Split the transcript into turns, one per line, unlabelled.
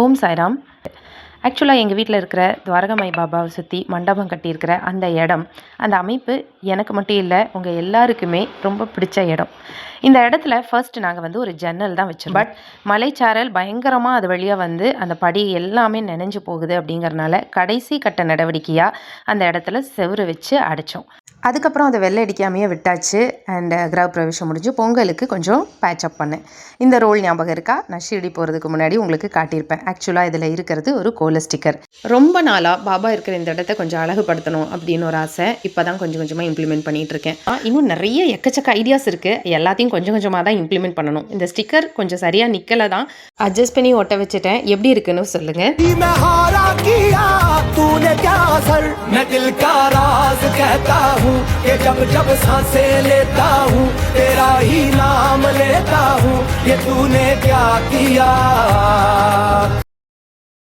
ஓம் சாய்ராம். ஆக்சுவலாக எங்கள் வீட்டில் இருக்கிற துவாரகமாய் பாபாவை சுற்றி மண்டபம் கட்டியிருக்கிற அந்த இடம், அந்த அமைப்பு எனக்கு மட்டும் இல்லை, உங்கள் எல்லாருக்குமே ரொம்ப பிடிச்ச இடம். இந்த இடத்துல ஃபர்ஸ்ட் நாங்கள் ஒரு ஜன்னல் தான் வச்சோம். பட் மலைச்சாரல் பயங்கரமாக அது வழியாக அந்த படி எல்லாமே நனைஞ்சு போகுது. அப்படிங்கிறனால கடைசி கட்ட நடவடிக்கையாக அந்த இடத்துல செவுறு வச்சு அடைச்சோம். அதுக்கப்புறம் அதை வெள்ளை அடிக்காமையே விட்டாச்சு. அண்ட் கிரக பிரவேசம் முடிஞ்சு பொங்கலுக்கு கொஞ்சம் பேட்சப் பண்ணேன். இந்த ரோல் ஞாபகம் இருக்கா? நான் ஷீரடி போகிறதுக்கு முன்னாடி உங்களுக்கு காட்டியிருப்பேன். ஆக்சுவலாக இதில் இருக்கிறது ஒரு கோல ஸ்டிக்கர். ரொம்ப நாளாக பாபா இருக்கிற இந்த இடத்த கொஞ்சம் அழகுபடுத்தணும் அப்படின்னு ஒரு ஆசை. இப்போ தான் கொஞ்சம் கொஞ்சமாக இம்ப்ளிமெண்ட் பண்ணிகிட்டு இருக்கேன். இன்னும் நிறைய எக்கச்சக்க ஐடியாஸ் இருக்குது. எல்லாத்தையும் கொஞ்சம் கொஞ்சமாக தான் இம்ப்ளிமெண்ட் பண்ணணும். இந்த ஸ்டிக்கர் கொஞ்சம் சரியாக நிற்கலை தான், அட்ஜஸ்ட் பண்ணி ஒட்ட வச்சுட்டேன். எப்படி இருக்குன்னு சொல்லுங்கள்.
जब जब सांसें लेता हूँ तेरा ही नाम लेता हूँ, ये तूने क्या किया।